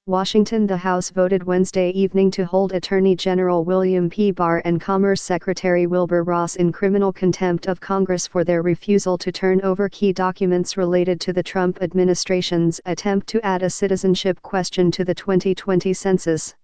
Washington. The House voted Wednesday evening to hold Attorney General William P. Barr and Commerce Secretary Wilbur Ross in criminal contempt of Congress for their refusal to turn over key documents related to the Trump administration's attempt to add a citizenship question to the 2020 census.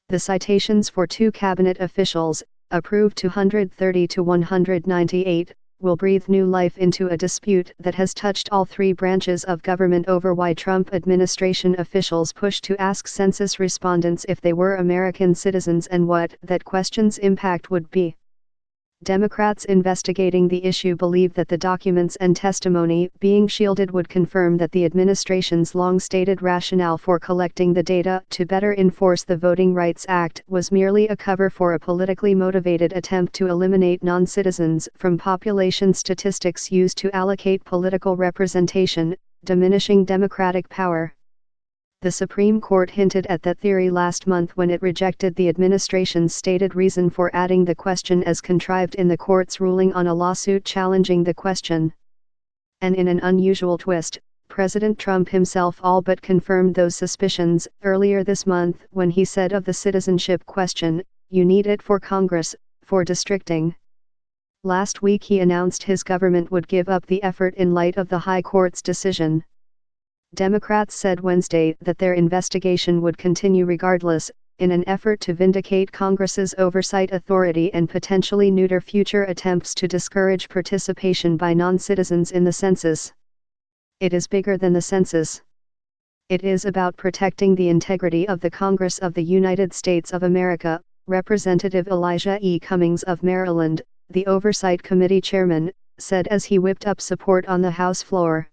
The citations for two cabinet officials, approved 230 to 198, will breathe new life into a dispute that has touched all three branches of government over why Trump administration officials pushed to ask census respondents if they were American citizens and what that question's impact would be. Democrats investigating the issue believe that the documents and testimony being shielded would confirm that the administration's long-stated rationale for collecting the data to better enforce the Voting Rights Act was merely a cover for a politically motivated attempt to eliminate non-citizens from population statistics used to allocate political representation, diminishing Democratic power. The Supreme Court hinted at that theory last month when it rejected the administration's stated reason for adding the question as contrived in the court's ruling on a lawsuit challenging the question. And in an unusual twist, President Trump himself all but confirmed those suspicions earlier this month when he said of the citizenship question, "You need it for Congress, for districting." Last week he announced his government would give up the effort in light of the High Court's decision. Democrats said Wednesday that their investigation would continue regardless, in an effort to vindicate Congress's oversight authority and potentially neuter future attempts to discourage participation by non-citizens in the census. It is bigger than the census. It is about protecting the integrity of the Congress of the United States of America, Representative Elijah E. Cummings of Maryland, the Oversight Committee chairman, said as he whipped up support on the House floor.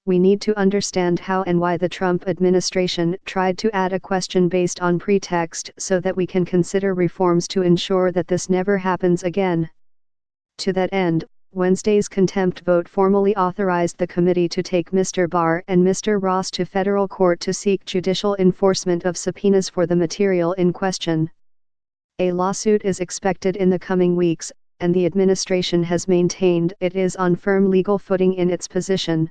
We need to understand how and why the Trump administration tried to add a question based on pretext so that we can consider reforms to ensure that this never happens again. To that end, Wednesday's contempt vote formally authorized the committee to take Mr. Barr and Mr. Ross to federal court to seek judicial enforcement of subpoenas for the material in question. A lawsuit is expected in the coming weeks, and the administration has maintained it is on firm legal footing in its position.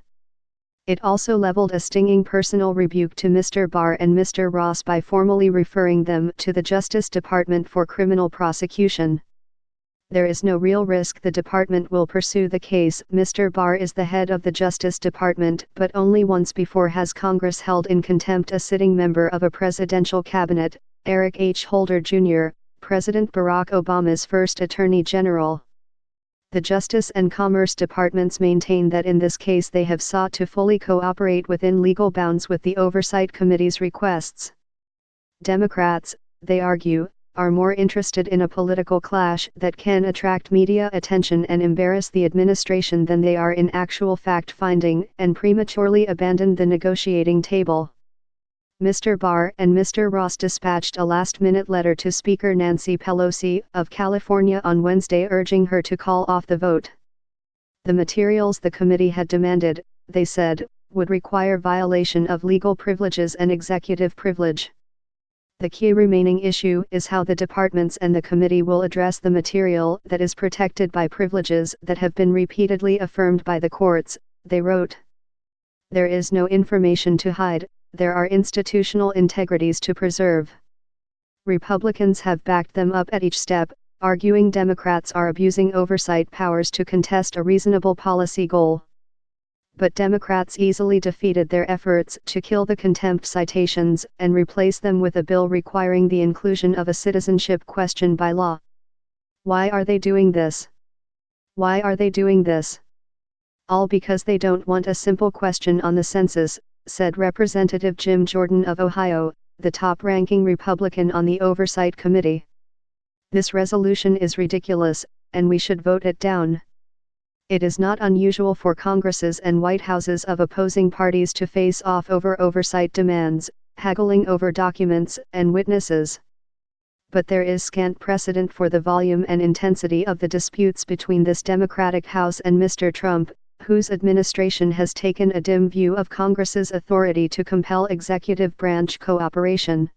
It also leveled a stinging personal rebuke to Mr. Barr and Mr. Ross by formally referring them to the Justice Department for criminal prosecution. There is no real risk the department will pursue the case. Mr. Barr is the head of the Justice Department, but only once before has Congress held in contempt a sitting member of a presidential cabinet, Eric H. Holder Jr., President Barack Obama's first Attorney General. The Justice and Commerce Departments maintain that in this case they have sought to fully cooperate within legal bounds with the Oversight Committee's requests. Democrats, they argue, are more interested in a political clash that can attract media attention and embarrass the administration than they are in actual fact-finding, and prematurely abandoned the negotiating table. Mr. Barr and Mr. Ross dispatched a last-minute letter to Speaker Nancy Pelosi of California on Wednesday urging her to call off the vote. The materials the committee had demanded, they said, would require violation of legal privileges and executive privilege. The key remaining issue is how the departments and the committee will address the material that is protected by privileges that have been repeatedly affirmed by the courts, they wrote. There is no information to hide. There are institutional integrities to preserve. Republicans have backed them up at each step, arguing Democrats are abusing oversight powers to contest a reasonable policy goal. But Democrats easily defeated their efforts to kill the contempt citations and replace them with a bill requiring the inclusion of a citizenship question by law. Why are they doing this? Why are they doing this? All because they don't want a simple question on the census, said Representative Jim Jordan of Ohio, the top-ranking Republican on the Oversight Committee. This resolution is ridiculous, and we should vote it down. It is not unusual for Congresses and White Houses of opposing parties to face off over oversight demands, haggling over documents and witnesses. But there is scant precedent for the volume and intensity of the disputes between this Democratic House and Mr. Trump, whose administration has taken a dim view of Congress's authority to compel executive branch cooperation.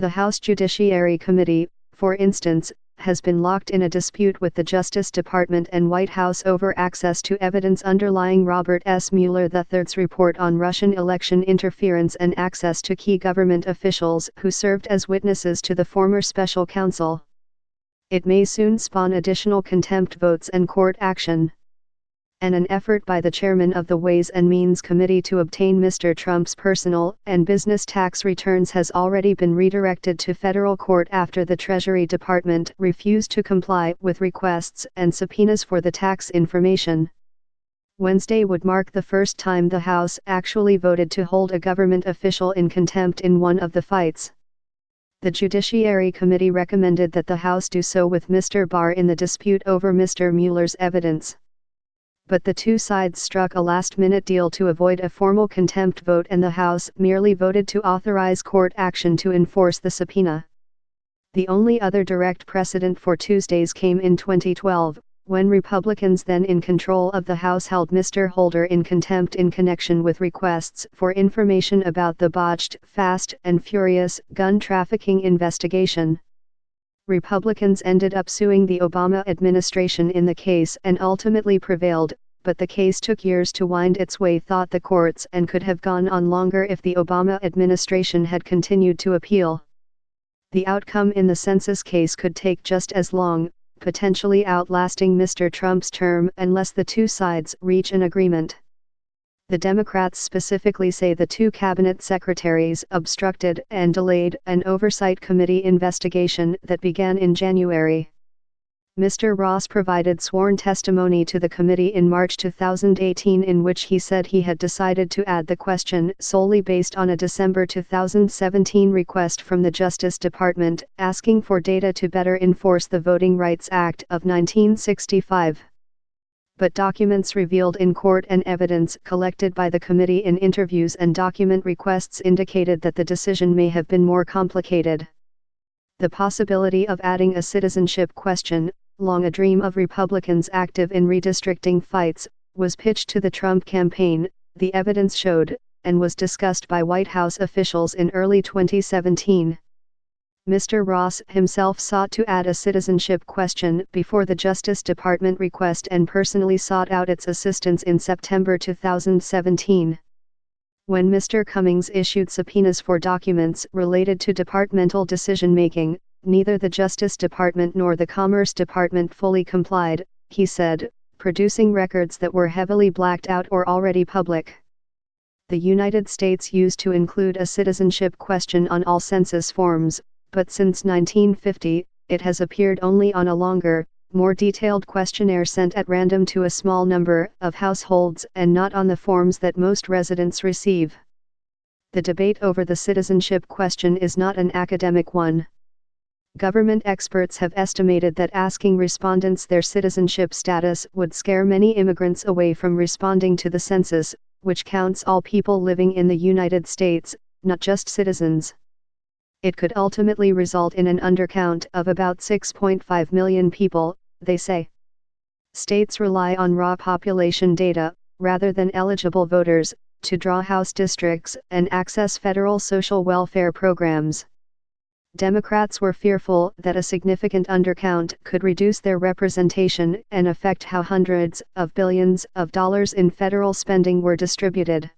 The House Judiciary Committee, for instance, has been locked in a dispute with the Justice Department and White House over access to evidence underlying Robert S. Mueller III's report on Russian election interference and access to key government officials who served as witnesses to the former special counsel. It may soon spawn additional contempt votes and court action. And an effort by the chairman of the Ways and Means Committee to obtain Mr. Trump's personal and business tax returns has already been redirected to federal court after the Treasury Department refused to comply with requests and subpoenas for the tax information. Wednesday would mark the first time the House actually voted to hold a government official in contempt in one of the fights. The Judiciary Committee recommended that the House do so with Mr. Barr in the dispute over Mr. Mueller's evidence. But the two sides struck a last-minute deal to avoid a formal contempt vote, and the House merely voted to authorize court action to enforce the subpoena. The only other direct precedent for Tuesdays came in 2012, when Republicans then in control of the House held Mr. Holder in contempt in connection with requests for information about the botched Fast and Furious gun trafficking investigation. Republicans ended up suing the Obama administration in the case and ultimately prevailed, but the case took years to wind its way through the courts and could have gone on longer if the Obama administration had continued to appeal. The outcome in the census case could take just as long, potentially outlasting Mr. Trump's term unless the two sides reach an agreement. The Democrats specifically say the two cabinet secretaries obstructed and delayed an oversight committee investigation that began in January. Mr. Ross provided sworn testimony to the committee in March 2018 in which he said he had decided to add the question solely based on a December 2017 request from the Justice Department asking for data to better enforce the Voting Rights Act of 1965. But documents revealed in court and evidence collected by the committee in interviews and document requests indicated that the decision may have been more complicated. The possibility of adding a citizenship question, long a dream of Republicans active in redistricting fights, was pitched to the Trump campaign, the evidence showed, and was discussed by White House officials in early 2017. Mr. Ross himself sought to add a citizenship question before the Justice Department request and personally sought out its assistance in September 2017. When Mr. Cummings issued subpoenas for documents related to departmental decision-making, neither the Justice Department nor the Commerce Department fully complied, he said, producing records that were heavily blacked out or already public. The United States used to include a citizenship question on all census forms, but since 1950, it has appeared only on a longer, more detailed questionnaire sent at random to a small number of households and not on the forms that most residents receive. The debate over the citizenship question is not an academic one. Government experts have estimated that asking respondents their citizenship status would scare many immigrants away from responding to the census, which counts all people living in the United States, not just citizens. It could ultimately result in an undercount of about 6.5 million people, they say. States rely on raw population data, rather than eligible voters, to draw House districts and access federal social welfare programs. Democrats were fearful that a significant undercount could reduce their representation and affect how hundreds of billions of dollars in federal spending were distributed.